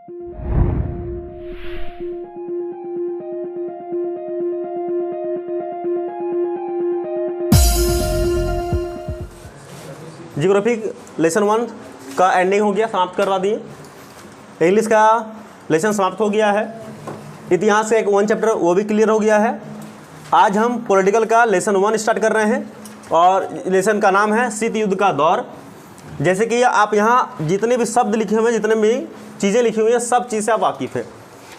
Geography lesson 1 का ending हो गया, समाप्त करवा दिए। इंग्लिश का लेसन समाप्त हो गया है। इतिहास का एक 1 चैप्टर वो भी क्लियर हो गया है। आज हम पॉलिटिकल का लेसन 1 स्टार्ट कर रहे हैं और लेसन का नाम है शीत युद्ध का दौर। जैसे कि आप यहाँ जितने भी शब्द लिखे हुए हैं, जितने भी चीज़ें लिखी हुई हैं, सब चीज़ से आप वाकिफ़ हैं,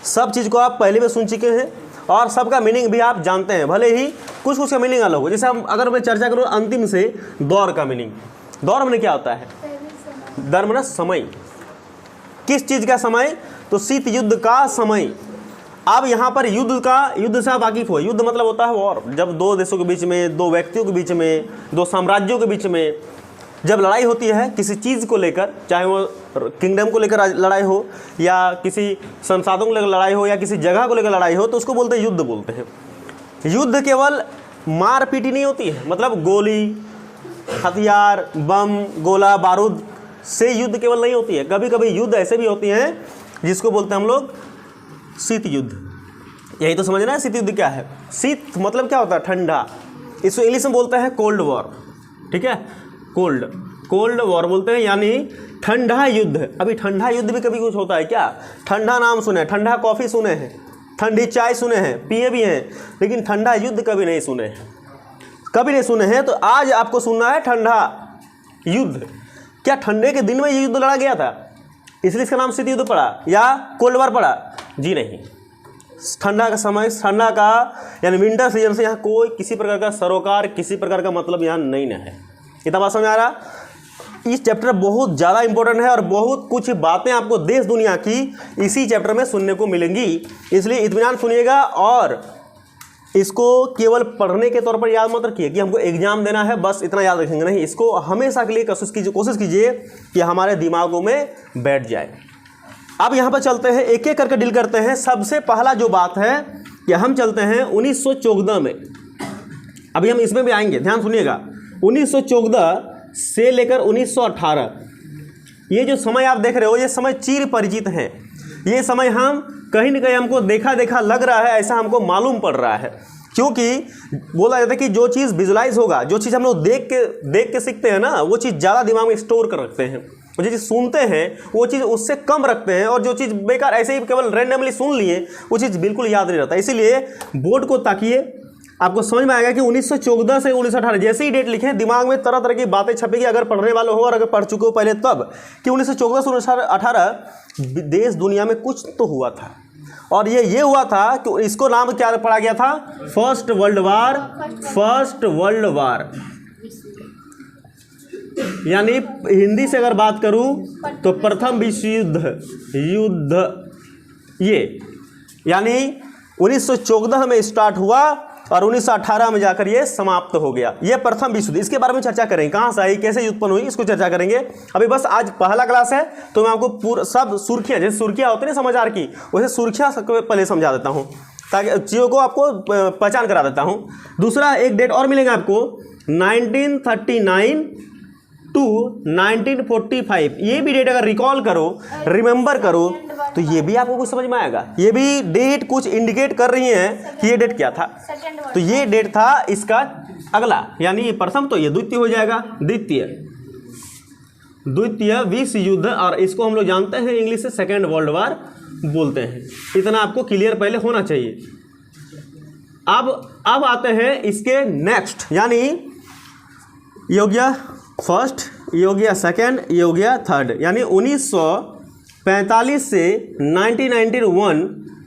सब चीज़ को आप पहले भी सुन चुके हैं और सबका मीनिंग भी आप जानते हैं, भले ही कुछ कुछ का मीनिंग अलग हो। जैसे हम अगर मैं चर्चा करूँ अंतिम से, दौर का मीनिंग, दौर में क्या होता है? दर में समय, किस चीज़ का समय? तो शीत युद्ध का समय। अब यहाँ पर युद्ध से आप वाकिफ हो। युद्ध मतलब होता है वॉर, जब दो देशों के बीच में, दो व्यक्तियों के बीच में, दो साम्राज्यों के बीच में जब लड़ाई होती है किसी चीज़ को लेकर, चाहे वो किंगडम को लेकर लड़ाई हो या किसी संसाधनों को लेकर लड़ाई हो या किसी जगह को लेकर लड़ाई हो, तो उसको बोलते हैं युद्ध बोलते हैं। युद्ध केवल मार पीटी नहीं होती है, मतलब गोली, हथियार, बम, गोला बारूद से युद्ध केवल नहीं होती है। कभी कभी युद्ध ऐसे भी होती हैं जिसको बोलते हैं हम लोग शीत युद्ध। यही तो समझना है शीत युद्ध क्या है। शीत मतलब क्या होता है? ठंडा। इसको इंग्लिश में बोलते हैं कोल्ड वॉर, ठीक है, कोल्ड वॉर बोलते हैं, यानी ठंडा युद्ध। अभी ठंडा युद्ध भी कभी कुछ होता है क्या? ठंडा नाम सुने, ठंडा कॉफ़ी सुने हैं, ठंडी चाय सुने हैं, पिए भी हैं, लेकिन ठंडा युद्ध कभी नहीं सुने हैं, कभी नहीं सुने हैं। तो आज आपको सुनना है ठंडा युद्ध। क्या ठंडे के दिन में ये युद्ध लड़ा गया था इसलिए इसका नाम शीत युद्ध पड़ा या कोल्ड वॉर पड़ा? जी नहीं, ठंडा का समय, ठंडा का यानी विंटर सीजन से यहाँ कोई किसी प्रकार का सरोकार, किसी प्रकार का मतलब यहाँ नहीं ना है। इतना बात समझ आ रहा? इस चैप्टर बहुत ज़्यादा इंपॉर्टेंट है और बहुत कुछ बातें आपको देश दुनिया की इसी चैप्टर में सुनने को मिलेंगी, इसलिए इत्मीनान सुनिएगा। और इसको केवल पढ़ने के तौर पर याद मत रखिए कि हमको एग्जाम देना है बस इतना याद रखेंगे, नहीं, इसको हमेशा के लिए कोशिश कीजिए कि हमारे दिमागों में बैठ जाए। अब यहाँ पर चलते हैं, एक एक करके डील करते हैं। सबसे पहला जो बात है कि हम चलते हैं 1914 में। अभी हम इसमें भी आएंगे, ध्यान सुनिएगा। 1914 से लेकर 1918 ये जो समय आप देख रहे हो, ये समय चिर परिचित है। ये समय हम कहीं ना कहीं हमको देखा देखा लग रहा है, ऐसा हमको मालूम पड़ रहा है, क्योंकि बोला जाता है कि जो चीज़ विजुलाइज होगा, जो चीज़ हम लोग देख के सीखते हैं ना, वो चीज़ ज़्यादा दिमाग में स्टोर कर रखते हैं, और जो चीज़ सुनते हैं वो चीज़ उससे कम रखते हैं, और जो चीज़ बेकार ऐसे ही केवल रैंडमली सुन लिए वो चीज़ बिल्कुल याद नहीं रहता। इसीलिए बोर्ड को ताकिए, आपको समझ में आएगा कि 1914 से 1918 जैसे ही डेट लिखे, दिमाग में तरह तरह की बातें छपेगी, अगर पढ़ने वाले हो और अगर पढ़ चुके हो पहले तब, कि 1914 से 1918 देश दुनिया में कुछ तो हुआ था। और ये हुआ था कि इसको नाम क्या पड़ा गया था? First world war. First world war यानी हिंदी से अगर बात करूं तो प्रथम विश्व युद्ध। ये यानी 1914 में स्टार्ट हुआ और 1918 में जाकर ये समाप्त हो गया। ये प्रथम विश्व युद्ध, इसके बारे में चर्चा करेंगे, कहाँ से आई, कैसे उत्पन्न हुई, इसको चर्चा करेंगे। अभी बस आज पहला क्लास है तो मैं आपको पूरा सब सुर्खियाँ, जैसे सुर्खियाँ होती है ना समाचार की, वैसे सुर्खियाँ पहले समझा देता हूँ ताकि चीज़ों को आपको पहचान करा देता हूँ। दूसरा एक डेट और मिलेगा आपको, 1939 टू 1945। ये भी डेट अगर रिकॉल करो, रिमेंबर करो, तो ये भी आपको कुछ समझ में आएगा। ये भी डेट कुछ इंडिकेट कर रही है कि ये डेट क्या था। तो ये डेट था इसका अगला, यानी ये प्रथम, तो ये द्वितीय हो जाएगा, द्वितीय विश्व युद्ध, और इसको हम लोग जानते हैं इंग्लिश से सेकेंड वर्ल्ड वार बोलते हैं। इतना आपको क्लियर पहले होना चाहिए। अब आते हैं इसके नेक्स्ट, यानी ये हो गया फर्स्ट, ये हो गया सेकेंड, ये हो गया थर्ड, यानी 1945 से 1991।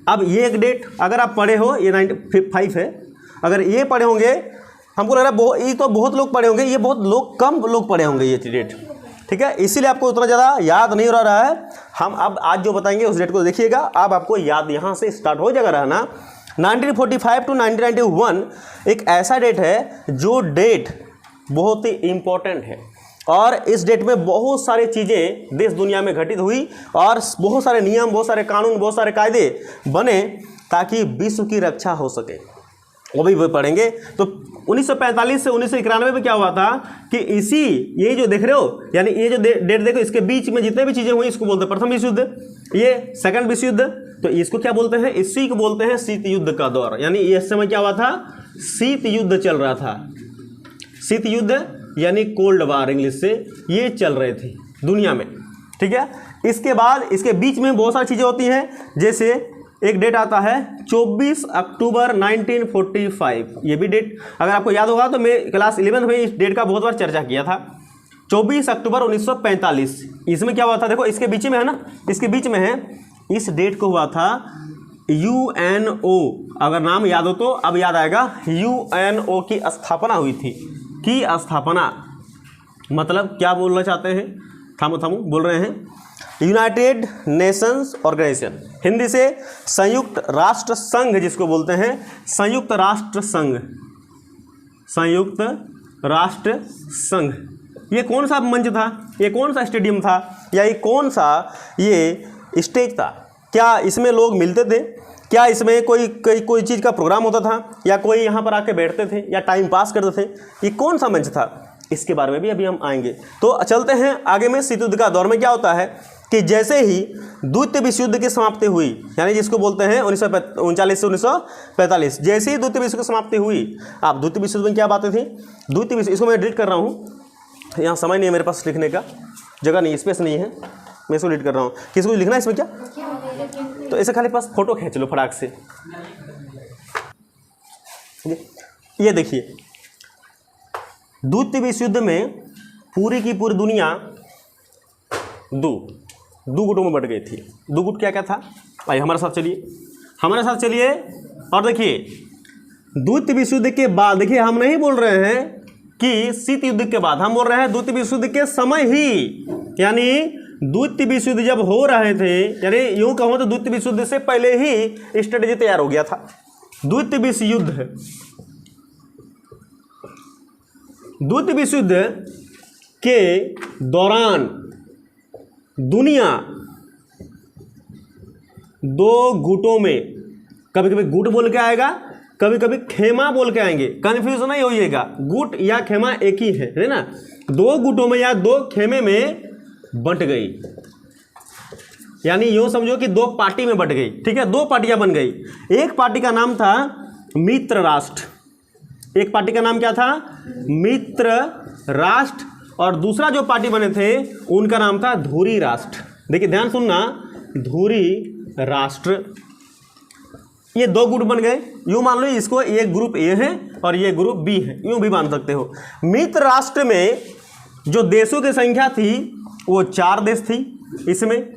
अब ये एक डेट अगर आप पढ़े हो, ये 95 है, अगर ये पढ़े होंगे, हमको लग रहा है ये तो बहुत लोग पढ़े होंगे, ये बहुत लोग कम लोग पढ़े होंगे ये डेट, ठीक है, इसीलिए आपको उतना ज़्यादा याद नहीं हो रहा है। हम अब आज जो बताएंगे उस डेट को देखिएगा, अब आपको याद यहाँ से स्टार्ट हो जाएगा रहना। 1945 टू 1991 एक ऐसा डेट है जो डेट बहुत ही इम्पोर्टेंट है, और इस डेट में बहुत सारी चीज़ें देश दुनिया में घटित हुई और बहुत सारे नियम, बहुत सारे कानून, बहुत सारे कायदे बने ताकि विश्व की रक्षा हो सके। वो भी पढ़ेंगे। तो 1945 से 1991 में क्या हुआ था कि इसी ये जो देख रहे हो, यानी ये जो डेट देखो, इसके बीच में जितने भी चीज़ें हुई इसको बोलते हैं प्रथम विश्व युद्ध, ये सेकंड विश्व युद्ध, तो इसको क्या बोलते हैं, इसी को बोलते हैं शीत युद्ध का दौर। यानी इस समय क्या हुआ था, शीत युद्ध चल रहा था। शीत युद्ध यानी कोल्ड वार इंग्लिश से, ये चल रहे थे दुनिया में, ठीक है। इसके बाद इसके बीच में बहुत सारी चीज़ें होती हैं, जैसे एक डेट आता है 24 अक्टूबर 1945, ये भी डेट अगर आपको याद होगा तो मैं क्लास 11 में इस डेट का बहुत बार चर्चा किया था। 24 अक्टूबर 1945, इसमें क्या हुआ था, देखो इसके बीच में है ना, इसके बीच में है, इस डेट को हुआ था UNO, अगर नाम याद हो तो अब याद आएगा, UNO की स्थापना हुई थी। की स्थापना मतलब क्या बोलना चाहते हैं, थामो बोल रहे हैं, यूनाइटेड नेशंस ऑर्गेनाइजेशन, हिंदी से संयुक्त राष्ट्र संघ जिसको बोलते हैं, संयुक्त राष्ट्र संघ, संयुक्त राष्ट्र संघ। ये कौन सा मंच था, ये कौन सा स्टेडियम था, या ये कौन सा ये स्टेज था, क्या इसमें लोग मिलते थे, क्या इसमें कोई चीज़ का प्रोग्राम होता था, या कोई यहाँ पर आके बैठते थे या टाइम पास करते थे, ये कौन सा मंच था, इसके बारे में भी अभी हम आएंगे। तो चलते हैं आगे में। शीत युद्ध का दौर में क्या होता है कि जैसे ही द्वितीय विश्व युद्ध की समाप्ति हुई, यानी जिसको बोलते हैं 1939 से 1945, जैसे ही द्वितीय विश्व की समाप्ति हुई, आप द्वितीय विश्व युद्ध में क्या बातें थी, द्वितीय विश्व, इसको मैं डिलीट कर रहा हूँ, यहाँ समय नहीं है मेरे पास, लिखने का जगह नहीं, स्पेस नहीं है, मैं इसको डिलीट कर रहा हूँ। किसको लिखना है इसमें क्या, तो ऐसे खाली पास फोटो खींच लो फटाक से। ये देखिए, द्वितीय विश्व युद्ध में पूरी की पूरी दुनिया दो गुटों में बट गई थी। दो गुट क्या क्या था, भाई हमारे साथ चलिए और देखिए, द्वितीय विश्व युद्ध के बाद, देखिए हम नहीं बोल रहे हैं कि शीत युद्ध के बाद, हम बोल रहे हैं द्वितीय विश्व युद्ध के समय ही, यानी द्वितीय विश्व युद्ध जब हो रहे थे, यानी यूं कहो तो द्वितीय विश्व युद्ध से पहले ही स्ट्रेटेजी तैयार हो गया था। द्वितीय विश्व युद्ध के दौरान दुनिया दो गुटों में, कभी कभी गुट बोल के आएगा, कभी कभी खेमा बोल के आएंगे, कंफ्यूज नहीं होइएगा, गुट या खेमा एक ही है ना, दो गुटों में या दो खेमे में बंट गई, यानी यूं समझो कि दो पार्टी में बंट गई, ठीक है, दो पार्टियां बन गई। एक पार्टी का नाम था मित्र राष्ट्र, एक पार्टी का नाम क्या था, मित्र राष्ट्र, और दूसरा जो पार्टी बने थे उनका नाम था धुरी राष्ट्र। देखिए ध्यान सुनना, धुरी राष्ट्र, ये दो गुट बन गए। यूं मान लो इसको, ये ग्रुप ए है और ये ग्रुप बी है, यूं भी मान सकते हो। मित्र राष्ट्र में जो देशों की संख्या थी वो 4 देश थी इसमें,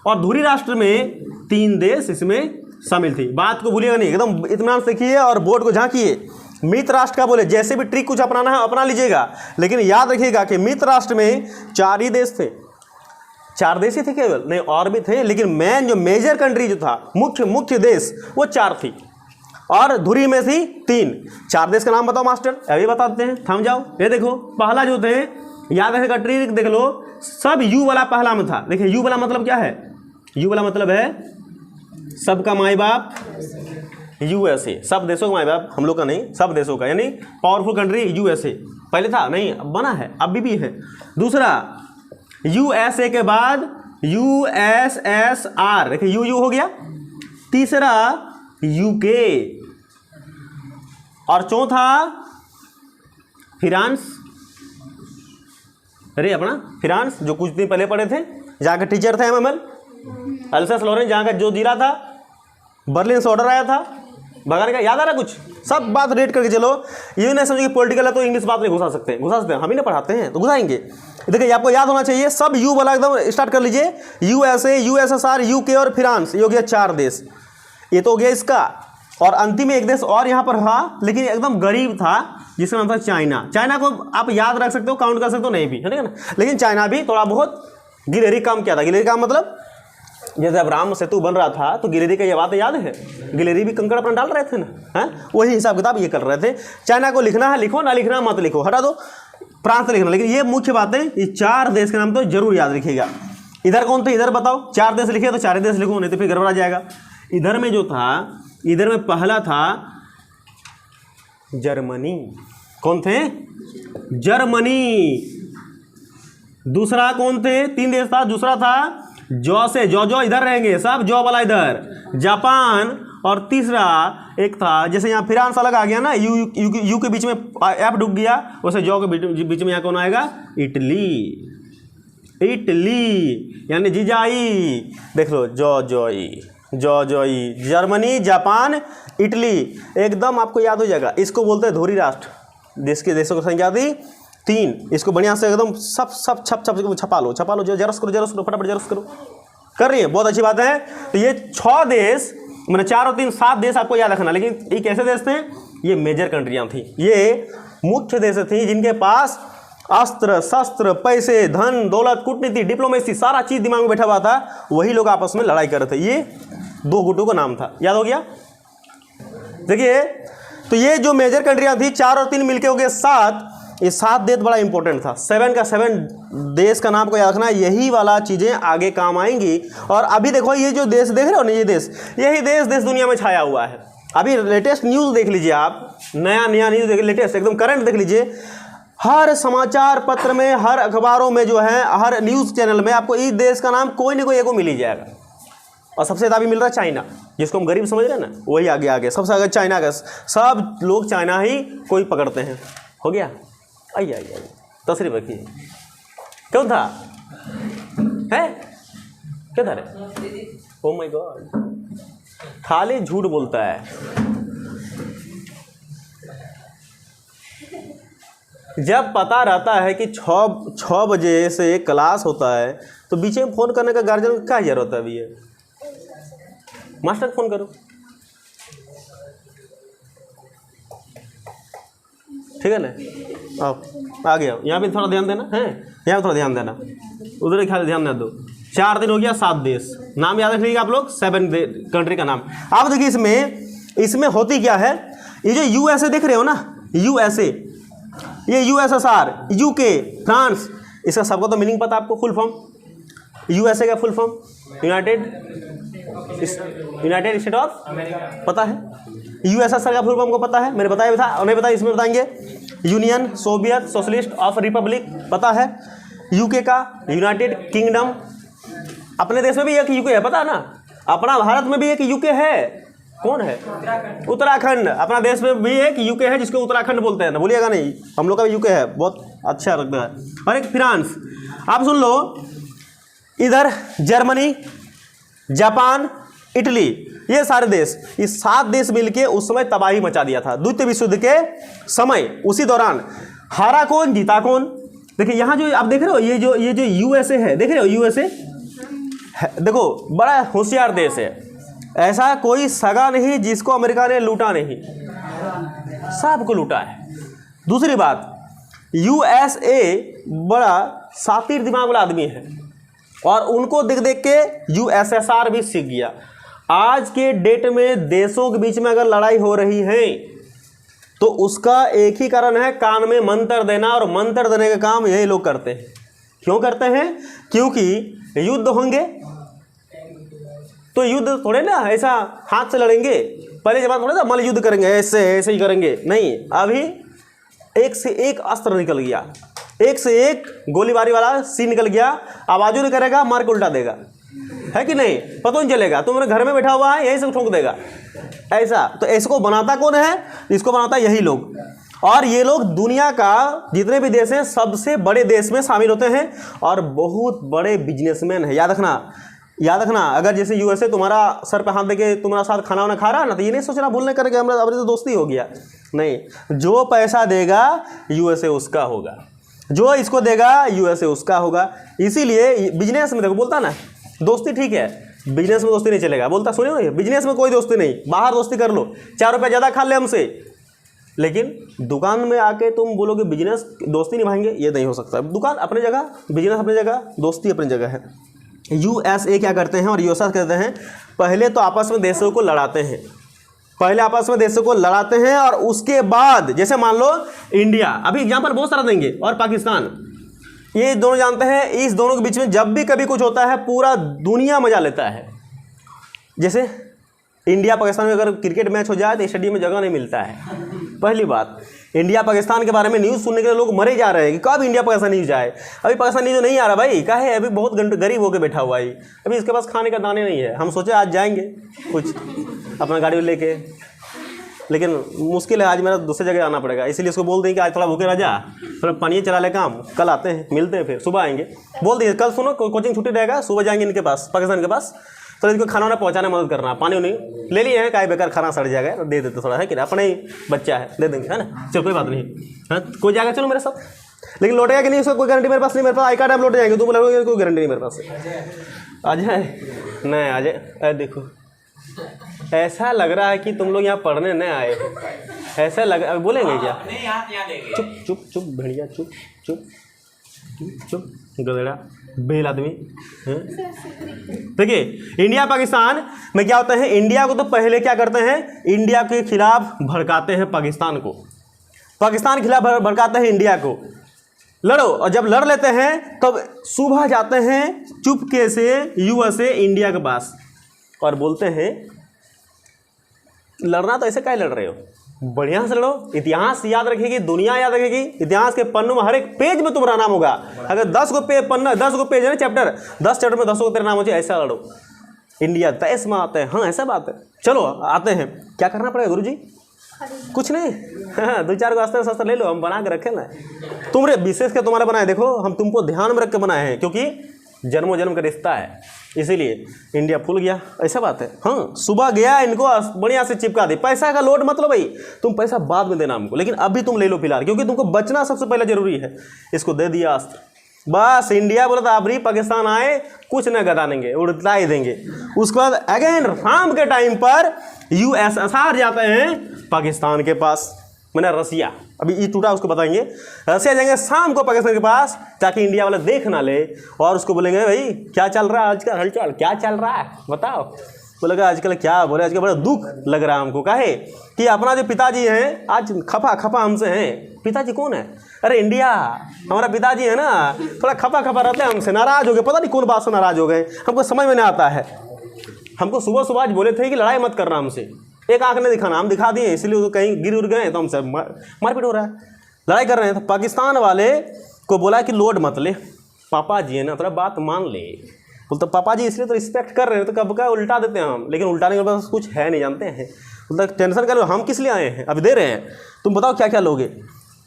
और धुरी राष्ट्र में 3 देश इसमें शामिल थी। बात को भूलिएगा नहीं, एकदम इत्मीनान से देखिए और बोर्ड को झांकिए। मित्र राष्ट्र का बोले, जैसे भी ट्रिक कुछ अपनाना है अपना लीजिएगा, लेकिन याद रखिएगा कि मित्र राष्ट्र में 4 ही देश थे, 4 देश ही थे केवल, नहीं और भी थे, लेकिन मेन जो मेजर कंट्री जो था, मुख्य देश, वो 4 थी, और धुरी में थी 3। 4 देश का नाम बताओ मास्टर, अभी बता देते हैं, थम जाओ। ये देखो पहला जो थे, याद रखेगा ट्रिक देख लो, सब यू वाला पहला में था। देखिए यू वाला मतलब क्या है, यू वाला मतलब है सबका माई बाप USA, सब देशों का माई बाप, हम लोग का नहीं, सब देशों का, यानी पावरफुल कंट्री USA। पहले था नहीं, अब बना है, अभी भी है। दूसरा USA के बाद USSR, देखिए यू हो गया। तीसरा UK, और चौथा फ्रांस, अरे अपना फ्रांस जो कुछ दिन पहले पढ़े थे, जहाँ का टीचर थे MML अल्सास लॉरेंस, जहाँ का जो जिला था, बर्लिन से ऑर्डर आया था भगाने का, याद आ रहा कुछ, सब बात रेड करके चलो। ये नहीं समझो कि पॉलिटिकल है तो इंग्लिश बात नहीं घुसा सकते, हम ही ना पढ़ाते हैं तो घुसाएंगे। देखिए आपको याद होना चाहिए, सब यू वाला एकदम स्टार्ट कर लीजिए, USA, USSR, UK और फ्रांस, ये हो गया 4 देश, ये तो हो गया इसका। और अंतिम में एक देश और यहाँ पर था, लेकिन एकदम गरीब था, जिसका नाम था चाइना। चाइना को आप याद रख सकते हो, काउंट कर सकते हो, नहीं भी है ना, लेकिन चाइना भी थोड़ा बहुत गिलहरी काम किया था। गिलहरी काम मतलब जैसे अब राम सेतु बन रहा था तो गिलहरी का ये बात याद है, गिलहरी भी कंकड़ अपना डाल रहे थे ना, हैं, वही हिसाब किताब ये कर रहे थे। चाइना को लिखना है लिखो, ना लिखना मत लिखो, हटा दो, फ्रांस लिखना, लेकिन ये मुख्य बातें, ये 4 देश के नाम तो जरूर याद रखिएगा। इधर कौन थे, इधर बताओ, 4 देश लिखे तो 4 देश लिखो, नहीं तो फिर गड़बड़ा जाएगा। इधर में जो था, इधर में पहला था जर्मनी। कौन थे? जर्मनी। दूसरा कौन थे? 3 देश था। दूसरा था जॉ से, जॉ इधर रहेंगे सब, जॉ वाला इधर, जापान। और तीसरा एक था, जैसे यहाँ फ्रांस अलग आ गया ना, यू के बीच में एफ डूब गया, वैसे जॉ के बीच में यहाँ कौन आएगा? इटली। इटली यानी जीजाई, देख लो, जॉई, जर्मनी, जापान, इटली। एकदम आपको याद हो जाएगा। इसको बोलते हैं धुरी राष्ट्र। देश के देशों की संख्या थी 3। इसको बढ़िया से एकदम सब छपा लो, जो जरस करो, फटाफट जरस करो। कर रही है, बहुत अच्छी बात है। तो ये 6 देश, मैंने 4 और 3 7 देश आपको याद रखना। लेकिन ये कैसे देश थे? ये मेजर कंट्रियां थी, ये मुख्य देश थी जिनके पास अस्त्र शस्त्र, पैसे, धन दौलत, कूटनीति, डिप्लोमेसी, सारा चीज दिमाग में बैठा हुआ था। वही लोग आपस में लड़ाई कर रहे थे। ये 2 गुटों का नाम था, याद हो गया? देखिए, तो ये जो मेजर कंट्रियां थी 4 और 3 मिलके हो गए 7। ये 7 देश बड़ा इंपॉर्टेंट था। 7 का 7 देश का नाम को याद रखना। यही वाला चीजें आगे काम आएंगी। और अभी देखो, ये जो देश देख रहे हो ना, ये देश, यही देश दुनिया में छाया हुआ है। अभी लेटेस्ट न्यूज देख लीजिए आप, नया न्यूज देख, लेटेस्ट एकदम करंट देख लीजिए। हर समाचार पत्र में, हर अखबारों में जो है, हर न्यूज चैनल में आपको इस देश का नाम कोई ना कोई एक मिल ही जाएगा। और सबसे ज़्यादा भी मिल रहा है चाइना, जिसको हम गरीब समझ रहे हैं ना, वही आगे सबसे आगे चाइना का। सब लोग चाइना ही कोई पकड़ते हैं। हो गया? आइए तशरीफ रखिए। क्यों था? है क्या था रे? ओ माय गॉड, खाली झूठ बोलता है। जब पता रहता है कि 6 बजे से क्लास होता है, तो बीच में फ़ोन करने का गार्जियन को क्या जरूरत है? अभी है मास्टर को फ़ोन करो, ठीक है ना? आप आ गया, यहाँ पे थोड़ा ध्यान देना है, यहाँ पे थोड़ा ध्यान देना, उधर ख्याल ध्यान दे दो। 4 दिन हो गया, 7 देश, नाम याद रखिएगा आप लोग, 7 कंट्री का नाम। आप देखिए इसमें होती क्या है। ये जो यूएसए देख रहे हो ना, यूएसए, ये यूएसएसआर, यूके, फ्रांस, इसका सबका तो मीनिंग पता आपको, फुल फॉर्म। यूएसए का full form United state of, पता है? यूएसएसआर का फुल फॉर्म को पता है, मैंने बताया था और नहीं बताया, इसमें बताएंगे। Union Soviet socialist of Republic, पता है। यूके का यूनाइटेड किंगडम, अपने देश में भी एक यूके है, पता है ना? अपना भारत में भी एक यूके है। कौन है? उत्तराखंड। अपना देश में भी एक यूके है जिसको उत्तराखंड बोलते हैं ना, बोलिएगा नहीं, हम लोग का भी यूके है, बहुत अच्छा लगता है। और एक फ्रांस, आप सुन लो, इधर जर्मनी, जापान, इटली, ये सारे देश, ये 7 देश मिलके उस समय तबाही मचा दिया था द्वितीय विश्व युद्ध के समय। उसी दौरान हारा कौन, जीता कौन? देखिए यहाँ जो आप देख रहे हो, ये जो यूएसए है, देख रहे हो यूएसए, देखो बड़ा होशियार देश है। ऐसा कोई सगा नहीं जिसको अमेरिका ने लूटा नहीं, सबको लूटा है। दूसरी बात, यूएसए बड़ा सातिर दिमाग वाला आदमी है, और उनको देख देख के यूएसएसआर भी सीख गया। आज के डेट में देशों के बीच में अगर लड़ाई हो रही है, तो उसका एक ही कारण है, कान में मंत्र देना, और मंत्र देने का काम यही लोग करते हैं। क्यों करते हैं? क्योंकि युद्ध होंगे, तो युद्ध थोड़े ना ऐसा हाथ से लड़ेंगे, पहले जमाना थोड़े ना मल्ल युद्ध करेंगे, ऐसे ही करेंगे, नहीं। अभी एक से एक अस्त्र निकल गया, एक से एक गोलीबारी वाला सीन निकल गया। आवाज़ों नहीं करेगा, मार के उल्टा देगा, है कि नहीं? पता नहीं चलेगा, तुम घर में बैठा हुआ है, यही से ठोक देगा ऐसा। तो इसको बनाता कौन है? इसको बनाता यही लोग। और ये लोग दुनिया का जितने भी देश हैं, सबसे बड़े देश में शामिल होते हैं, और बहुत बड़े बिजनेसमैन है। याद रखना, अगर जैसे यूएसए तुम्हारा सर पे हाथ देके तुम्हारा साथ खाना वाना खा रहा है ना, तो ये नहीं सोचना भूलने करके हमारा तो दोस्ती हो गया, नहीं। जो पैसा देगा यूएसए उसका होगा, जो इसको देगा यूएसए उसका होगा। इसीलिए बिजनेस में देखो, बोलता ना दोस्ती ठीक है, बिजनेस में दोस्ती नहीं चलेगा, बोलता सुनिए ना, बिजनेस में कोई दोस्ती नहीं, बाहर दोस्ती कर लो, 4 रुपये ज़्यादा खा ले हमसे, लेकिन दुकान में आके तुम बोलोगे बिजनेस दोस्ती निभाएंगे, ये नहीं हो सकता। दुकान अपनी जगह, बिजनेस अपनी जगह, दोस्ती अपनी जगह है। यूएसए क्या करते हैं और यूएसए करते हैं, पहले तो आपस में देशों को लड़ाते हैं, और उसके बाद जैसे मान लो इंडिया, अभी एग्जाम्पल बहुत सारा देंगे, और पाकिस्तान, ये दोनों जानते हैं, इस दोनों के बीच में जब भी कभी कुछ होता है, पूरा दुनिया मजा लेता है। जैसे इंडिया पाकिस्तान में अगर क्रिकेट मैच हो जाए तो स्टेडियम में जगह नहीं मिलता है। पहली बात, इंडिया पाकिस्तान के बारे में न्यूज़ सुनने के लिए लोग मरे जा रहे हैं कि कब इंडिया पाकिस्तान न्यूज़ आए। अभी पाकिस्तान न्यूज़ नहीं आ रहा भाई, क्या है, अभी बहुत गरीब होकर बैठा हुआ है, अभी इसके पास खाने का दाने नहीं है। हम सोचे आज जाएंगे कुछ अपना गाड़ी लेके, लेकिन मुश्किल है, आज मेरा दूसरी जगह आना पड़ेगा, इसलिए उसको बोल दें कि आज थोड़ा भूखे रह जा, थोड़ा पानी चला ले काम, कल आते हैं, मिलते हैं, फिर सुबह आएंगे। बोल दिए कल सुनो कोचिंग छुट्टी रहेगा, सुबह जाएंगे इनके पास, पाकिस्तान के पास, तो इनको खाना वाना पहुँचाने मदद करना, पानी उनी ले लिए हैं, काय बेकार खाना सड़ जाएगा तो दे देते थोड़ा, है कि अपने ही बच्चा है, दे देंगे, है ना, चलो कोई बात नहीं। हाँ, कोई जाएगा चलो मेरे साथ, लेकिन लौटेगा कि नहीं उसका कोई गारंटी मेरे पास नहीं, मेरे पास आई कार्ड आप लौट जाएंगे, तुम लोगों कोई गारंटी नहीं मेरे पास। आ जाए नहीं आ जाए, देखो ऐसा लग रहा है कि तुम लोग यहाँ पढ़ने नहीं आए हो, ऐसा लग, बोलेंगे क्या? चुप चुप चुप भेड़िया, चुप चुप चुप गधेड़ा बेल आदमी। देखिए इंडिया पाकिस्तान में क्या होता है, इंडिया को तो पहले क्या करते हैं, इंडिया के खिलाफ भड़काते हैं पाकिस्तान को, पाकिस्तान के खिलाफ भड़काते हैं इंडिया को, लड़ो, और जब लड़ लेते हैं तब सुबह जाते हैं चुपके से यूएसए इंडिया के पास और बोलते हैं लड़ना तो ऐसे क्या लड़ रहे हो, बढ़िया से लड़ो, इतिहास याद रखेगी, दुनिया याद रखेगी, इतिहास के पन्नों में हर एक पेज में तुम्हारा नाम होगा। अगर 10 गो पन्ना 10 गो पेज है ना चैप्टर, 10 चैप्टर में 10 को तेरा नाम हो जाए, ऐसा लड़ो। इंडिया देश में आते हैं, हाँ ऐसा बात है, चलो आते हैं, क्या करना पड़ेगा गुरुजी? कुछ नहीं, हाँ 2-4 को अस्त्र शस्त्र ले लो, हम बना के रखे ना, तुमरे विशेष के तुम्हारे बनाए, देखो हम तुमको ध्यान में रख के बनाए हैं, क्योंकि जन्मों जन्म का रिश्ता है, इसीलिए इंडिया फूल गया, ऐसा बात है। हाँ सुबह गया, इनको बढ़िया से चिपका दी, पैसा का लोड मत लो भाई, तुम पैसा बाद में देना हमको, लेकिन अभी तुम ले लो फिलहाल, क्योंकि तुमको बचना सबसे पहले जरूरी है। इसको दे दिया अस्त्र, बस इंडिया बोला था अबरी पाकिस्तान आए कुछ न गदानेंगे, उड़ता ही देंगे। उसके बाद अगेन शाम के टाइम पर यूएसएसआर जाते हैं पाकिस्तान के पास, मैंने रसिया, अभी ये टूटा उसको बताएंगे, रसिया जाएंगे शाम को पाकिस्तान के पास, ताकि इंडिया वाले देख ना ले, और उसको बोलेंगे भाई क्या चल रहा है आजकल, हलचल क्या चल रहा है बताओ। बोलेगा आजकल क्या बोले, आजकल बड़ा दुख लग रहा है हमको, काहे कि अपना जो पिताजी हैं आज खफा खफा हमसे हैं। पिताजी कौन है? अरे इंडिया, हमारा पिताजी है ना, थोड़ा खफा खफा रहते हैं हमसे, नाराज हो गए, पता नहीं कौन बात से नाराज हो गए, हमको समझ में नहीं आता है। हमको सुबह सुबह आज बोले थे कि लड़ाई मत करना हमसे, एक आंख ने दिखाना, हम दिखा दिए, इसलिए वो कहीं गिर उड़ गए तो हमसे मारपीट हो रहा है, लड़ाई कर रहे हैं। तो पाकिस्तान वाले को बोला कि लोड मत ले, पापा जी है ना, थोड़ा बात मान ले। बोलते पापा जी इसलिए तो रिस्पेक्ट कर रहे हैं, तो कब का उल्टा देते हैं हम, लेकिन उल्टाने के पास कुछ है नहीं, जानते हैं। बोलते टेंशन कर लो, हम किस लिए आए हैं, अभी दे रहे हैं, तुम बताओ क्या क्या लोगे।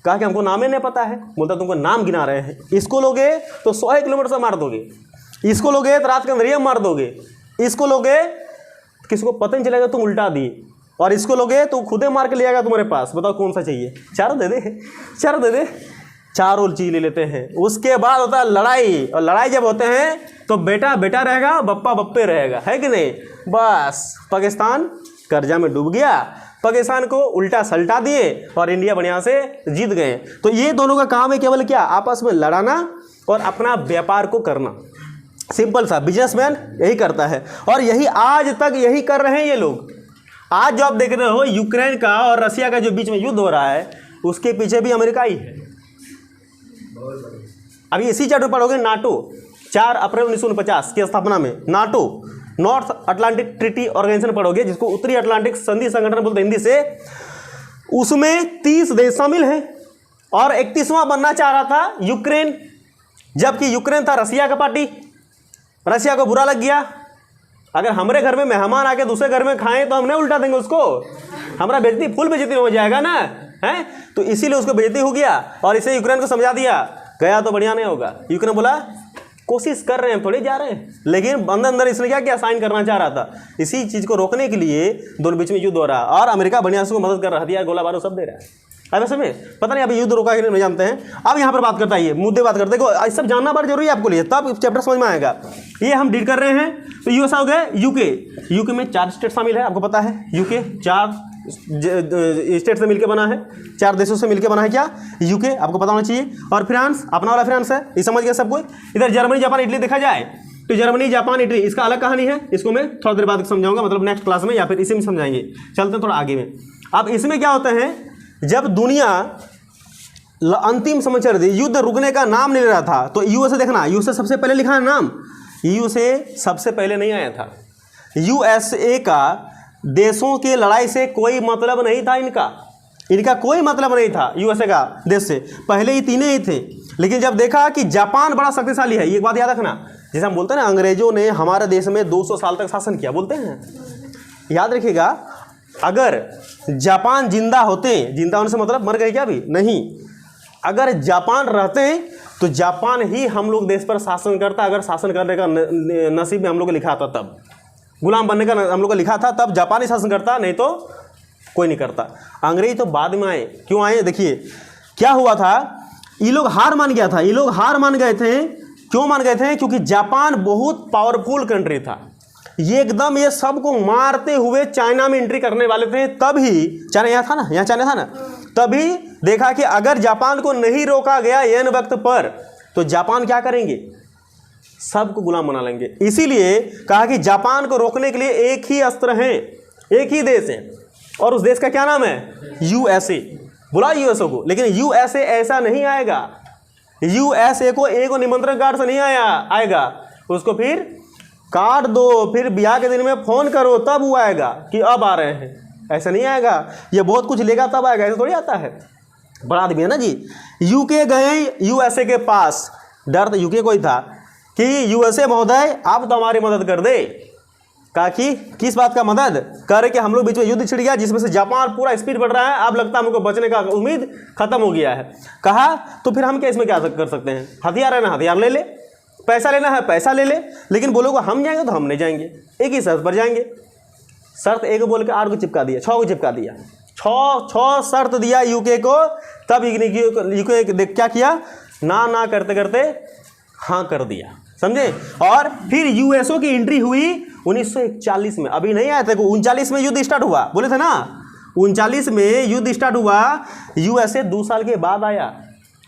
कहा कि हमको नाम ही नहीं पता है। बोलता तुमको नाम गिना रहे हैं, इसको लोगे तो 100 किलोमीटर से मार दोगे, इसको लोगे तो रात के अंदर मार दोगे, इसको लोगे किसी को पता नहीं चलेगा तुम उल्टा दिए, और इसको लोगे तो खुदे मार के ले आएगा तुम्हारे पास। बताओ कौन सा चाहिए, चारों दे दे, चारों दे दे, चारों चीज ले लेते हैं। उसके बाद होता है लड़ाई, और लड़ाई जब होते हैं तो बेटा बेटा रहेगा, बप्पा बप्पे रहेगा, है कि नहीं। बस पाकिस्तान कर्जा में डूब गया, पाकिस्तान को उल्टा सल्टा दिए और इंडिया बढ़िया से जीत गए। तो ये दोनों का काम है केवल क्या, आपस में लड़ाना और अपना व्यापार को करना, सिंपल सा, बिजनेसमैन यही करता है, और यही आज तक यही कर रहे हैं ये लोग। आज जो आप देख रहे हो यूक्रेन का और रसिया का जो बीच में युद्ध हो रहा है, उसके पीछे भी अमेरिका ही है। अभी इसी चैप्टर पढ़ोगे, नाटो 4 अप्रैल 1949 की स्थापना में NATO, North Atlantic Treaty Organization पढ़ोगे, जिसको उत्तरी अटलांटिक संधि संगठन बोलते हैं हिंदी से। उसमें 30 देश शामिल हैं, और 31वां बनना चाह रहा था यूक्रेन, जबकि यूक्रेन था रसिया का पार्टी। रसिया को बुरा लग गया, अगर हमारे घर में मेहमान आके दूसरे घर में खाएं तो हम नहीं उल्टा देंगे उसको, हमारा बेइज्जती फुल बेइज्जती हो जाएगा ना, है। तो इसीलिए उसको बेइज्जती हो गया, और इसे यूक्रेन को समझा दिया, गया तो बढ़िया नहीं होगा। यूक्रेन बोला कोशिश कर रहे हैं, थोड़ी जा रहे हैं, लेकिन अंदर अंदर इसने क्या किया, साइन करना चाह रहा था। इसी चीज़ को रोकने के लिए दोनों बीच में युद्ध हो रहा है, और अमेरिका बढ़िया से मदद कर रहा, हथियार गोला बारूद सब दे रहा है। अब ऐसे में पता नहीं अभी युद्ध रोका कि नहीं जानते हैं। अब यहाँ पर बात करता है, ये मुद्दे बात करते हैं, सब जानना बड़ा जरूरी है आपको लिए, तब चैप्टर समझ में आएगा। ये हम डील कर रहे हैं। तो यूएसए हो गए, यूके में 4 स्टेट शामिल है, आपको पता है। यूके 4 स्टेट से मिलकर बना है, 4 देशों से मिलकर बना है क्या, यूके, आपको पता होना चाहिए। और फ्रांस अपना वाला फ्रांस है, ये समझ गए सब कोई। इधर जर्मनी जापान इटली देखा जाए तो जर्मनी जापान इटली इसका अलग कहानी है, इसको मैं थोड़ा देर बाद समझाऊंगा, मतलब नेक्स्ट क्लास में या फिर इसी में समझाएंगे। चलते हैं थोड़ा आगे में। अब इसमें क्या होता है, जब दुनिया अंतिम समाचार दी, युद्ध रुकने का नाम नहीं ले रहा था, तो यूएसए देखना, यूएसए सबसे पहले लिखा है नाम, यूएसए सबसे पहले नहीं आया था। यूएसए का देशों के लड़ाई से कोई मतलब नहीं था इनका कोई मतलब नहीं था यूएसए का देश से, पहले ही तीनों ही थे। लेकिन जब देखा कि जापान बड़ा शक्तिशाली है, ये बात याद रखना, जैसे हम बोलते हैं ना अंग्रेजों ने हमारे देश में 200 साल तक शासन किया, बोलते हैं, याद रखिएगा, अगर जापान जिंदा होते, जिंदा होने से मतलब मर गए क्या अभी नहीं, अगर जापान रहते तो जापान ही हम लोग देश पर शासन करता। अगर शासन करने का नसीब में हम लोग को लिखा था, तब गुलाम बनने का हम लोग को लिखा था, तब जापान ही शासन करता, नहीं तो कोई नहीं करता। अंग्रेज तो बाद में आए, क्यों आए? देखिए क्या हुआ था, ये लोग हार मान गया था, ये लोग हार मान गए थे। क्यों मान गए थे? क्योंकि जापान बहुत पावरफुल कंट्री था, ये एकदम ये सबको मारते हुए चाइना में एंट्री करने वाले थे। तभी चाइना यहाँ था ना, यहाँ चाइना था ना, तभी देखा कि अगर जापान को नहीं रोका गया एन वक्त पर तो जापान क्या करेंगे, सबको गुलाम बना लेंगे। इसीलिए कहा कि जापान को रोकने के लिए एक ही अस्त्र है, एक ही देश है, और उस देश का क्या नाम है? यूएसए। बुला यूएसए को, लेकिन यूएसए ऐसा नहीं आएगा, यूएसए को एक निमंत्रण कार्ड से नहीं आएगा, उसको फिर काट दो, फिर ब्याह के दिन में फोन करो तब वो आएगा कि अब आ रहे हैं, ऐसा नहीं आएगा। ये बहुत कुछ लेगा तब आएगा, ऐसा थोड़ी आता है, बड़ा आदमी है ना जी। यूके गए यूएसए के पास, डर तो यूके को ही था कि यूएसए महोदय आप तो हमारी मदद कर दे। कहा कि किस बात का मदद करे कि हम लोग बीच में युद्ध छिड़ गया जिसमें से जापान पूरा स्पीड बढ़ रहा है, अब लगता है हमको बचने का उम्मीद खत्म हो गया है। कहा तो फिर हम क्या इसमें क्या कर सकते हैं, हथियार है ना, हथियार ले ले, पैसा लेना है पैसा ले ले, लेकिन बोलोगे हम जाएंगे तो हम नहीं जाएंगे, एक ही शर्त पर जाएंगे। शर्त एक बोल के 8 को चिपका दिया, 6 को चिपका दिया, 6 शर्त दिया यूके को। तब यूके क्या किया, ना करते करते हाँ कर दिया, समझे। और फिर यूएसओ की एंट्री हुई 1941 में, अभी नहीं आया था, 39 में युद्ध स्टार्ट हुआ, बोले थे ना 39 में युद्ध स्टार्ट हुआ। यूएसए 2 साल के बाद आया,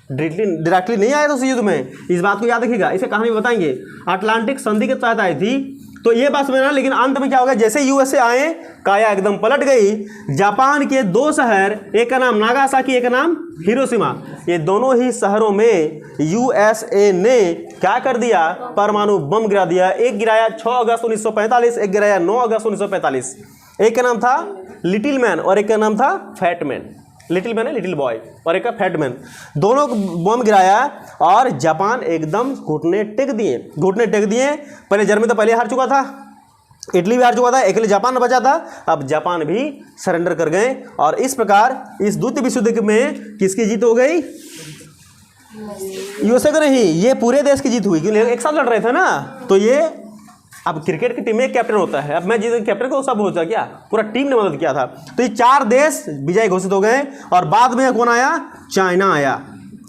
डायरेक्टली नहीं आया था उस युद्ध में, इस बात को याद रखिएगा, इसे कहानी बताएंगे। अटलांटिक संधि के तहत आई थी, तो ये बात समझना। लेकिन अंत में क्या होगा, जैसे यूएसए आए काया एकदम पलट गई। जापान के 2 शहर, एक का नाम नागासाकी, एक का नाम हिरोशिमा, ये दोनों ही शहरों में यूएसए ने क्या कर दिया, परमाणु बम गिरा दिया। एक गिराया 6 अगस्त 1945, एक गिराया 9 अगस्त 1945। एक का नाम था लिटिल मैन और एक का नाम था फैट मैन। लिटिल मैन है लिटिल बॉय, और एक का फैट मैन, दोनों बम गिराया और जापान एकदम घुटने टेक दिए। पहले जर्मनी तो पहले हार चुका था, इटली भी हार चुका था, अकेले जापान बचा था, अब जापान भी सरेंडर कर गए। और इस प्रकार इस द्वितीय विश्व युद्ध में किसकी जीत हो गई, यूएसए को नहीं, ये पूरे देश की जीत हुई, क्योंकि एक साथ लड़ रहे थे ना। तो ये अब क्रिकेट की टीम में एक कैप्टन होता है, अब मैं जिस कैप्टन को सब होता क्या, पूरा टीम ने मदद किया था। तो ये 4 देश विजय घोषित हो गए। और बाद में कौन आया, चाइना आया।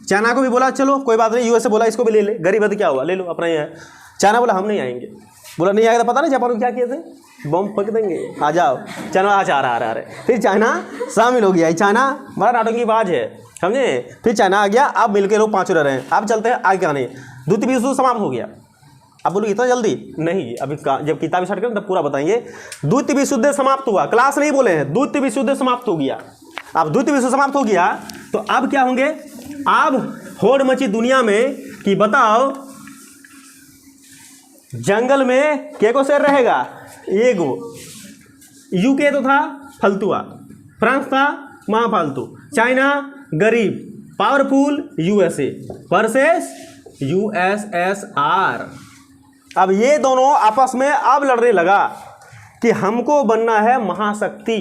चाइना को भी बोला चलो कोई बात नहीं, यूएसए बोला इसको भी ले ले, गरीब है क्या हुआ, ले लो अपना ही है। चाइना बोला हम नहीं आएंगे, बोला नहीं आएगा तो पता नहीं जापान को क्या किए थे, बम फेंक देंगे, आ जाओ। चाइना आ रहा है, फिर चाइना शामिल हो गया। चाइना बड़ा नाटंकीबाज है, समझे। फिर चाइना आ गया, अब मिलकर लोग 5 रह रहे हैं। अब चलते हैं आगे, क्या नहीं, द्वितीय विश्व युद्ध समाप्त हो गया। अब बोलो इतना जल्दी नहीं, अभी जब किताब स्टार्ट करें तब पूरा बताएंगे। द्वितीय विश्व युद्ध समाप्त हुआ, क्लास नहीं बोले हैं, द्वितीय विश्व युद्ध समाप्त हो गया। अब द्वितीय विश्व समाप्त हो गया तो अब क्या होंगे, अब होड़ मची दुनिया में कि बताओ जंगल में केको शेर रहेगा, एगो। यूके तो था फलतुआ, फ्रांस था महाफालतू, चाइना गरीब, पावरफुल यूएसए वर्सेस यूएसएसआर। अब ये दोनों आपस में अब लड़ने लगा कि हमको बनना है महाशक्ति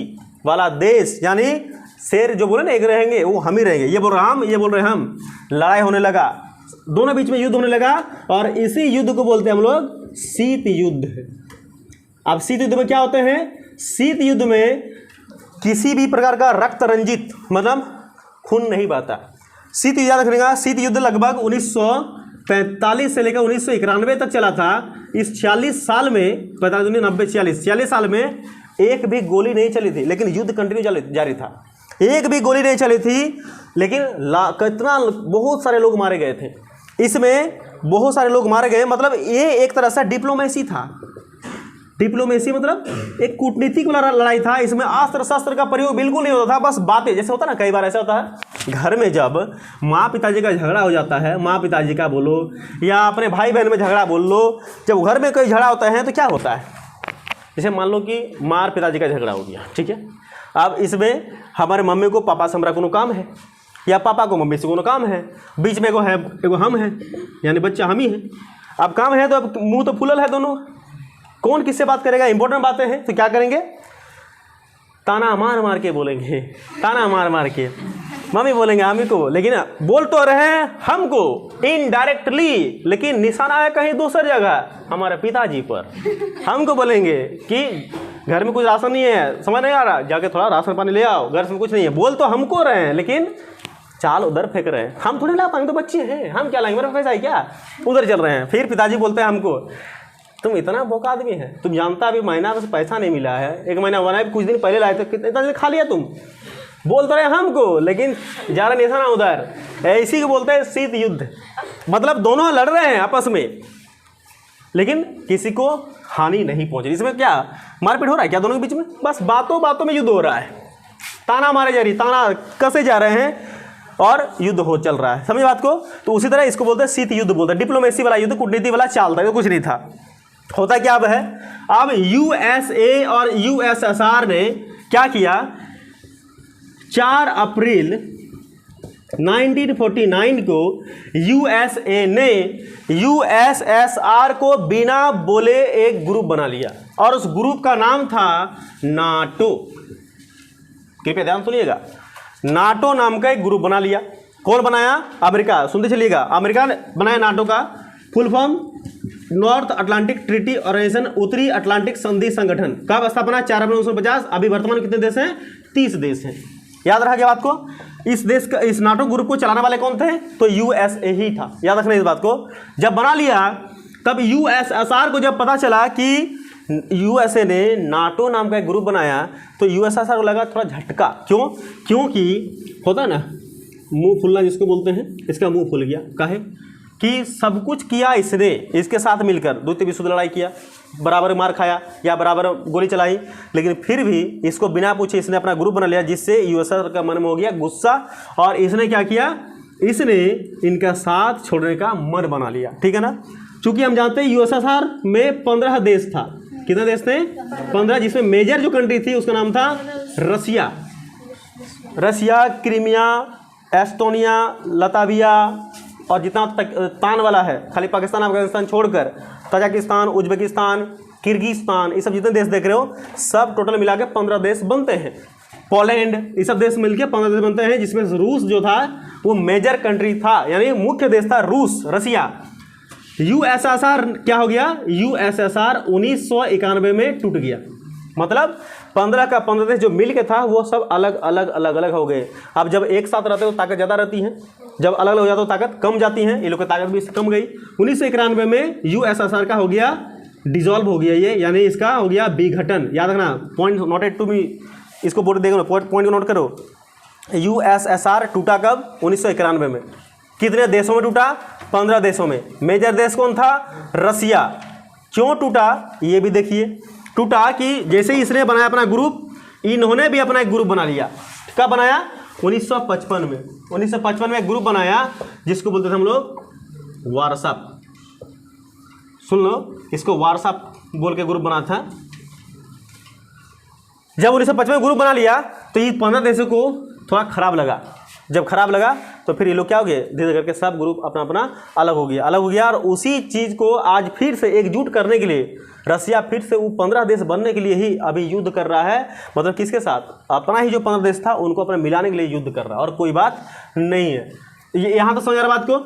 वाला देश, यानी शेर जो बोले ना एक रहेंगे वो हम ही रहेंगे, ये बोल रहा हम, ये बोल रहे हम। लड़ाई होने लगा, दोनों बीच में युद्ध होने लगा, और इसी युद्ध को बोलते हैं हम लोग शीत युद्ध। अब शीत युद्ध में क्या होते हैं, शीत युद्ध में किसी भी प्रकार का रक्त रंजित मतलब खून नहीं बहता। शीत युद्ध याद रखिएगा, शीत युद्ध लगभग 1945 से लेकर 1991 तक चला था। इस 46 साल में 45 साल में एक भी गोली नहीं चली थी, लेकिन युद्ध कंटिन्यू जारी था। एक भी गोली नहीं चली थी, लेकिन कितना बहुत सारे लोग मारे गए थे। इसमें बहुत सारे लोग मारे गए, मतलब ये एक तरह से डिप्लोमेसी था। डिप्लोमेसी मतलब एक कूटनीतिक वाला लड़ाई था। इसमें अस्त्र शस्त्र का प्रयोग बिल्कुल नहीं होता था, बस बातें। जैसे होता ना, कई बार ऐसा होता है घर में जब माँ पिताजी का झगड़ा हो जाता है, माँ पिताजी का बोलो या अपने भाई बहन में झगड़ा बोल लो, जब घर में कोई झगड़ा होता है तो क्या होता है, जैसे मान लो कि माँ और पिताजी का झगड़ा हो गया, ठीक है। अब इसमें हमारे मम्मी को पापा से हमारा कोनो काम है, या पापा को मम्मी से कोनो काम है, बीच में एगो हम है, यानी बच्चा हम ही है। अब काम है तो अब मुंह तो फूलल है दोनों, कौन किससे बात करेगा, इंपॉर्टेंट बातें हैं तो क्या करेंगे, ताना मार मार के बोलेंगे, ताना मार मार के। मम्मी बोलेंगे हम ही को, लेकिन बोल तो रहे हैं हमको इनडायरेक्टली, लेकिन निशाना है कहीं दूसरी जगह, हमारे पिताजी पर। हमको बोलेंगे कि घर में कुछ राशन नहीं है, समझ नहीं आ रहा, जाके थोड़ा राशन पानी ले आओ, घर में कुछ नहीं है। बोल तो हमको रहे हैं, लेकिन चाल उधर फेंक रहे हैं। हम थोड़ी ला पाएंगे, तो बच्चे हैं, हम क्या लाएंगे, मेरा पैसा है क्या, उधर चल रहे हैं। फिर पिताजी बोलते हैं हमको, तुम इतना बोका आदमी है, तुम जानता अभी महीना बस पैसा नहीं मिला है, 1 महीना बना है, कुछ दिन पहले लाए थे, कितना दिन खा लिया तुम। बोल तो रहे हमको, लेकिन जा रहा निशाना उधर। ऐसी को बोलते हैं शीत युद्ध, मतलब दोनों लड़ रहे हैं आपस में, लेकिन किसी को हानि नहीं पहुंची। इसमें क्या मारपीट हो रहा है क्या दोनों के बीच में, बस बातों बातों में युद्ध हो रहा है, ताना मारे जा रही, ताना कसे जा रहे हैं और युद्ध हो चल रहा है, समझ बात को। तो उसी तरह इसको बोलते हैं शीत युद्ध, बोलते हैं डिप्लोमेसी वाला युद्ध, कूटनीति वाला चाल था, कुछ नहीं था। होता क्या अब है, अब यूएसए और यूएसएसआर ने क्या किया, 4 अप्रैल 1949 को यूएसए ने यूएसएसआर को बिना बोले एक ग्रुप बना लिया, और उस ग्रुप का नाम था नाटो। कृपया ध्यान सुनिएगा, नाटो नाम का एक ग्रुप बना लिया। कौन बनाया, अमेरिका। सुनते चलिएगा, अमेरिका ने बनाया नाटो का full form North Atlantic Treaty Organization, उत्तरी अटलांटिक संधि संगठन। कब स्थापना, 4 अप्रैल 1950। अभी वर्तमान कितने देश हैं, 30 देश हैं। याद रखा क्या बात को, इस देश का, इस नाटो ग्रुप को चलाने वाले कौन थे, तो यूएसए ही था। याद रखना इस बात को। जब बना लिया तब यूएसएसआर को जब पता चला कि यूएसए ने नाटो नाम का एक ग्रुप बनाया, तो यूएसएसआर को लगा थोड़ा झटका। क्यों, क्योंकि होता ना मुंह फुलना जिसको बोलते हैं, इसका मुंह फुल गया। काहे कि सब कुछ किया इसने, इसके साथ मिलकर द्वितीय विश्व लड़ाई किया, बराबर मार खाया या बराबर गोली चलाई, लेकिन फिर भी इसको बिना पूछे इसने अपना ग्रुप बना लिया, जिससे यूएसएसआर का मन में हो गया गुस्सा, और इसने क्या किया, इसने इनका साथ छोड़ने का मन बना लिया। ठीक है ना। चूंकि हम जानते हैं यूएसएसआर में 15 देश था। कितने देश थे, 15, जिसमें मेजर जो कंट्री थी उसका नाम था रसिया। रसिया, क्रीमिया, एस्टोनिया, लताविया, और जितना तान वाला है, खाली पाकिस्तान अफगानिस्तान छोड़कर, तजाकिस्तान, उज्बेकिस्तान, किर्गिस्तान, ये सब जितने देश देख रहे हो, सब टोटल मिला के 15 देश बनते हैं। पोलैंड, ये सब देश मिलके 15 देश बनते हैं, जिसमें रूस जो था वो मेजर कंट्री था, यानी मुख्य देश था रूस, रसिया। यूएसएसआर क्या हो गया, यूएसएसआर 1991 में टूट गया। मतलब 15 का 15 देश जो मिल के था वो सब अलग अलग अलग अलग हो गए। अब जब एक साथ रहते हो तो ताकत ज़्यादा रहती है, जब अलग अलग हो जाते हो ताकत कम जाती है। ये लोग की ताकत भी कम गई। 1991 में यूएसएसआर का हो गया डिजॉल्व हो गया ये, यानी इसका हो गया विघटन। याद रखना, पॉइंट नोटेड टू मी, इसको बोर्ड देखो, पॉइंट को नोट करो। यूएसएसआर टूटा कब, 1991 में। कितने देशों में टूटा, 15 देशों में। मेजर देश कौन था, रसिया। क्यों टूटा ये भी देखिए। टूटा कि जैसे ही इसने बनाया अपना ग्रुप, इन्होंने भी अपना एक ग्रुप बना लिया। कब बनाया, 1955 में। 1955 में एक ग्रुप बनाया जिसको बोलते थे हम लोग वार्सप। सुन लो, इसको वार्सप बोल के ग्रुप बना था। जब 1955 में ग्रुप बना लिया तो ये 15 देशों को थोड़ा खराब लगा। जब खराब लगा तो फिर ये लोग क्या हो गए, धीरे करके सब ग्रुप अपना अपना अलग हो गया। और उसी चीज़ को आज फिर से एकजुट करने के लिए रसिया फिर से वो 15 देश बनने के लिए ही अभी युद्ध कर रहा है। मतलब किसके साथ, अपना ही जो 15 देश था उनको अपने मिलाने के लिए युद्ध कर रहा है, और कोई बात नहीं है। ये यहाँ तो समझ रहा बात को,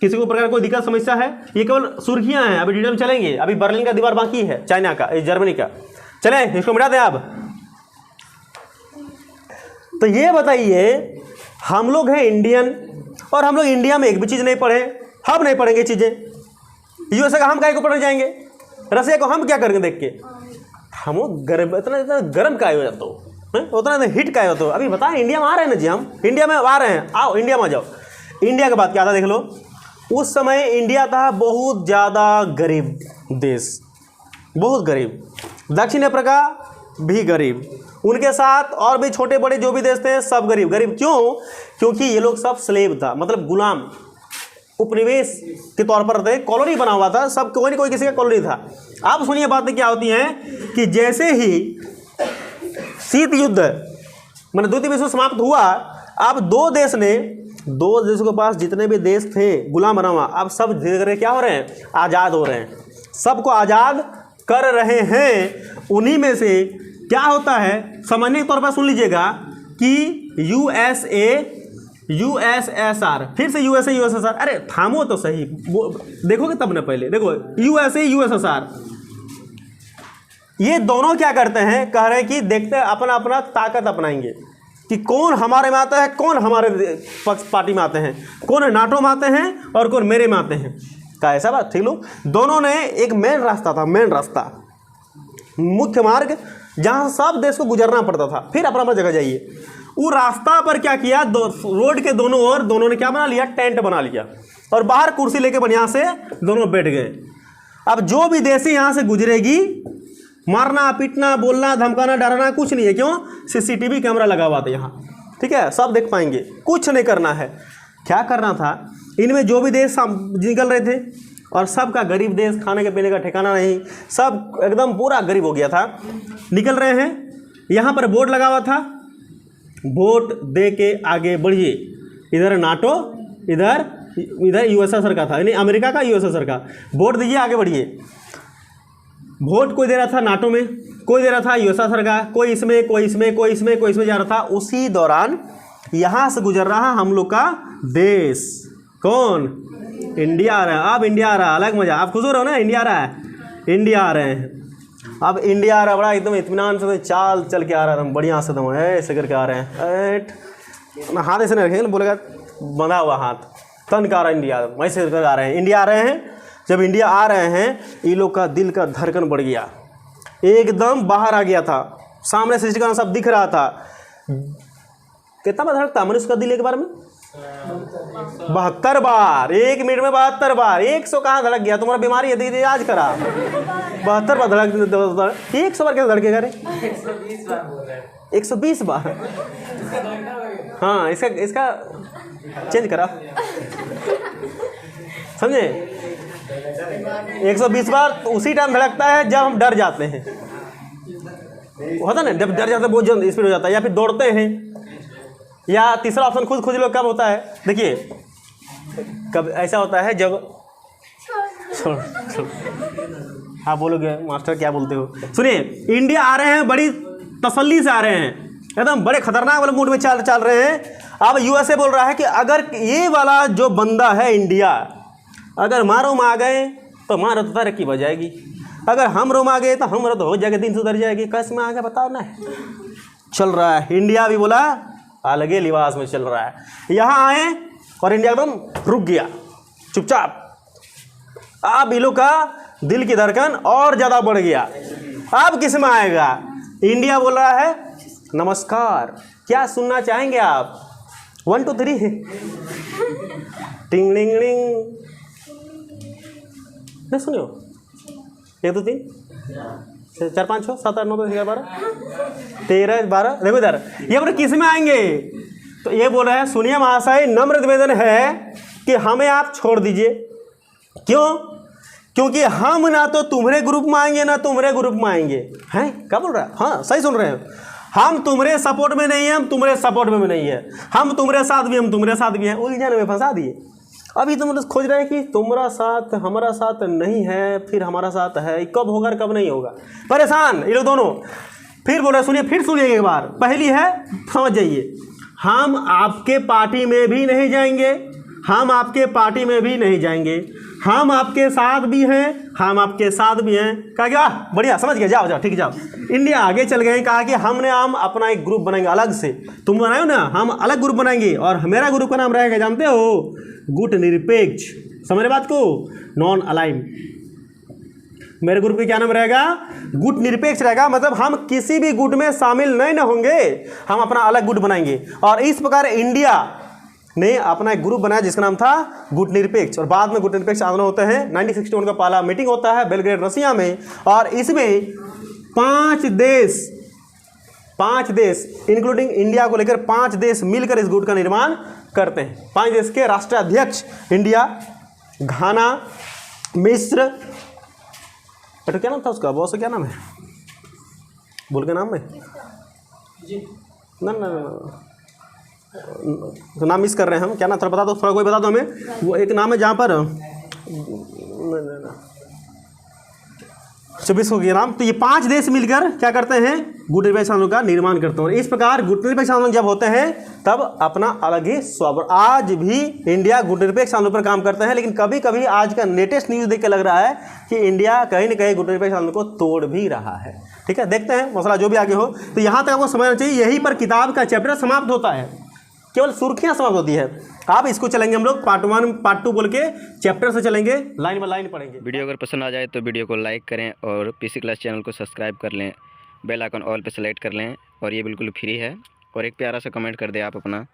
किसी को प्रकार कोई दिक्कत समस्या है। ये केवल सुर्खियाँ हैं, अभी डिटेल में चलेंगे। अभी बर्लिन का दीवार बाकी है, चाइना का, जर्मनी का। चले इसको मिटा दें आप। तो ये बताइए, हम लोग हैं इंडियन, और हम लोग इंडिया में एक भी चीज़ नहीं पढ़े, हम नहीं पढ़ेंगे चीज़ें। यूएसए का हम काहे को पढ़ने जाएंगे, रसिया को हम क्या करेंगे देख के। हम गर्म, इतना गर्म का हो जाता हो, उतना हिट का होता हो। अभी बताएं, इंडिया में आ रहे हैं ना जी, हम इंडिया में आ रहे हैं, आओ इंडिया में आ जाओ। इंडिया की बात क्या था देख लो। उस समय इंडिया था बहुत ज़्यादा गरीब देश, बहुत गरीब। दक्षिण अफ्रीका भी गरीब, उनके साथ और भी छोटे बड़े जो भी देश थे सब गरीब। क्यों, क्योंकि ये लोग सब स्लेव था, मतलब गुलाम। उपनिवेश के तौर पर थे, कॉलोनी बना हुआ था, सब कोई ना कोई किसी का कॉलोनी था। आप सुनिए बातें क्या होती हैं कि जैसे ही शीत युद्ध मैंने द्वितीय विश्व समाप्त हुआ, अब दो देशों के पास जितने भी देश थे गुलाम बना हुआ, अब सब धीरे धीरे क्या हो रहे हैं, आज़ाद हो रहे हैं, सबको आज़ाद कर रहे हैं। उन्हीं में से क्या होता है, सामान्य तौर पर सुन लीजिएगा कि यूएसएसआर, फिर से यूएसएसआर, अरे थामो तो सही, देखोगे तब ना, पहले देखो यूएसएसआर, ये दोनों क्या करते हैं, कह रहे हैं कि देखते हैं अपना अपना ताकत अपनाएंगे कि कौन हमारे में आता है, कौन हमारे पक्ष पार्टी में आते हैं, कौन नाटो में आते हैं और कौन मेरे में आते हैं। का ऐसा बात, ठीक लोग, दोनों ने एक मेन रास्ता था, मेन रास्ता, मुख्य मार्ग जहां सब देश को गुजरना पड़ता था, फिर अपना अपना जगह जाइए। वो रास्ता पर क्या किया, रोड के दोनों ओर दोनों ने क्या बना लिया, टेंट बना लिया और बाहर कुर्सी लेके बढ़िया से दोनों बैठ गए। अब जो भी देशी यहाँ से गुजरेगी, मारना पीटना बोलना धमकाना डराना कुछ नहीं है, क्यों, सीसीटीवी कैमरा लगा हुआ था यहाँ, ठीक है, सब देख पाएंगे, कुछ नहीं करना है। क्या करना था, इनमें जो भी देश निकल रहे थे और सबका गरीब देश, खाने के पीने का ठिकाना नहीं, सब एकदम पूरा गरीब हो गया था, निकल रहे हैं। यहाँ पर बोर्ड लगा हुआ था, वोट दे के आगे बढ़िए, इधर नाटो, इधर यूएसएसआर का था, यानी अमेरिका का यूएसएसआर का, वोट दीजिए आगे बढ़िए। वोट कोई दे रहा था नाटो में, कोई दे रहा था यूएसएसआर का, कोई इसमें कोई इसमें कोई इसमें कोई इसमें जा रहा था। उसी दौरान यहाँ से गुजर रहा हम लोग का देश, कौन, इंडिया आ रहा है। अब इंडिया आ रहा है, अलग मजा, आप खुश हो रहे हो ना, इंडिया आ रहा है, इंडिया आ रहे हैं। अब इंडिया आ रहा है, बड़ा एकदम इत्मीनान से चाल चल के आ रहा है, हम बढ़िया से दम ऐसे करके आ रहे हैं, हाथ ऐसे नहीं रखेंगे, बोलेगा बंधा हुआ हाथ, तन का आ रहा है इंडिया, वैसे करके आ रहे हैं, इंडिया आ रहे हैं। जब इंडिया आ रहे हैं, ये लोग का दिल का धड़कन बढ़ गया, एकदम बाहर आ गया था, सामने से का सब दिख रहा था। कितना बार धड़कता मनुष्य का दिल एक बार में, 72 बार, 1 मिनट में 72 बार। 100 कहाँ धड़क गया, तुम्हारा बीमारी है, दीजिए आज करा, 72 बार धड़क, 100 बार कैसे धड़केगा रे, 120 बार। हाँ, इसका चेंज करा, समझे, 120 बार तो उसी टाइम धड़कता है जब हम डर जाते हैं, होता ना, जब डर जाते हैं बहुत जल्द स्पीड हो जाता है, या फिर दौड़ते हैं, या तीसरा ऑप्शन खुद खोज लो, कब होता है, देखिए कब ऐसा होता है जब हाँ बोलोगे मास्टर क्या बोलते हो, सुनिए, इंडिया आ रहे हैं, बड़ी तसल्ली से आ रहे हैं, एकदम बड़े खतरनाक वाले मूड में चल रहे हैं। अब यूएसए बोल रहा है कि अगर ये वाला जो बंदा है इंडिया, अगर मारो में आ गए तो मारो तो तरक्की हो जाएगी, अगर हम रोम आ गए तो हम तो हो जाएगा, दिन सुधर जाएगी। कैसे में आ गया बताओ ना, चल रहा है। इंडिया भी बोला अलगे लिबास में चल रहा है, यहाँ आए और इंडिया एकदम रुक गया चुपचाप। अब इन लोग का दिल की धड़कन और ज़्यादा बढ़ गया। अब किस में आएगा, इंडिया बोल रहा है नमस्कार, क्या सुनना चाहेंगे आप, 1 2 3 टिंग टिंग टिंग, नहीं सुनियो, 1 2 3 4 5 6 7 8 9 10 11 12 13 12, देखो इधर ये बोले किस में आएंगे, तो ये बोल रहे हैं सुनिए महाशय, नम्र निवेदन है कि हमें आप छोड़ दीजिए। क्यों, क्योंकि हम ना तो तुम्हारे ग्रुप में आएंगे ना तुम्हारे ग्रुप में आएंगे। हैं क्या बोल रहा है, हाँ सही सुन रहे हैं, हम तुम्हारे सपोर्ट में नहीं है, हम तुम्हारे सपोर्ट में नहीं है, हम तुम्हारे साथ भी, हम तुम्हारे साथ भी हैं। उलझन में फंसा दिए। अभी तुम लोग खोज रहे हैं कि तुम्हारा साथ हमारा साथ नहीं है, फिर हमारा साथ है, कब होगा कब नहीं होगा, परेशान ये लोग दोनों। फिर बोल रहे सुनिए, फिर सुनिए एक बार, पहली है समझ जाइए, हम आपके पार्टी में भी नहीं जाएंगे, हम आपके पार्टी में भी नहीं जाएंगे, हम आपके साथ भी हैं, हम आपके साथ भी हैं। कहा क्या बढ़िया, समझ गए, जाओ जाओ ठीक जाओ। इंडिया आगे चल गए, कहा कि हम अपना एक ग्रुप बनाएंगे अलग से, तुम बनाओ ना, हम अलग ग्रुप बनाएंगे और मेरा ग्रुप का नाम रहेगा जानते हो, गुट निरपेक्ष। समझ रहे बात को, नॉन अलाइन। मेरे ग्रुप का क्या नाम रहेगा, गुट निरपेक्ष रहेगा, मतलब हम किसी भी गुट में शामिल नहीं ना होंगे, हम अपना अलग गुट बनाएंगे। और इस प्रकार इंडिया ने अपना एक ग्रुप बनाया जिसका नाम था गुट निरपेक्ष। और बाद में गुट निरपेक्ष आंदोलन होते हैं, 1961 का पहला मीटिंग होता है बेलग्रेड रसिया में, और इसमें 5 देश इंक्लूडिंग इंडिया को लेकर 5 देश मिलकर इस गुट का निर्माण करते हैं। 5 देश के राष्ट्राध्यक्ष इंडिया, घाना, मिस्र, बेटा क्या नाम था उसका, बॉस क्या नाम है, बोल के नाम में ना तो नाम मिस कर रहे हैं हम, क्या नाम, थोड़ा बता दो, थोड़ा कोई बता दो हमें। वो एक नाम है जहाँ पर 24 हो गया नाम। तो ये 5 देश मिलकर क्या करते हैं, गुटनिरपेक्ष आंदोलन का निर्माण करते हैं। और इस प्रकार गुटनिरपेक्ष आंदोलन जब होते हैं तब अपना अलग ही स्वरूप। आज भी इंडिया गुटनिरपेक्ष आंदोलन पर काम करता है, लेकिन कभी कभी आज का लेटेस्ट न्यूज़ देख के लग रहा है कि इंडिया कहीं ना कहीं गुटनिरपेक्ष आंदोलन को तोड़ भी रहा है। ठीक है, देखते हैं मसला जो भी आगे हो। तो यहाँ तक आपको समझना चाहिए, यहीं पर किताब का चैप्टर समाप्त होता है, केवल सुर्खियाँ समाप्त होती है। आप इसको चलेंगे हम लोग पार्ट 1 पार्ट 2 बोल के चैप्टर से चलेंगे, लाइन बाय लाइन पढ़ेंगे। वीडियो अगर पसंद आ जाए तो वीडियो को लाइक करें और पीसी क्लास चैनल को सब्सक्राइब कर लें, बेल आइकन ऑल पे सेलेक्ट कर लें, और ये बिल्कुल फ्री है। और एक प्यारा सा कमेंट कर दें आप अपना,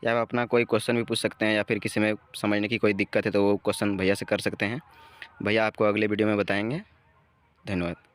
या आप अपना कोई क्वेश्चन भी पूछ सकते हैं, या फिर किसी में समझने की कोई दिक्कत है तो वो क्वेश्चन भैया से कर सकते हैं। भैया आपको अगले वीडियो में बताएँगे। धन्यवाद।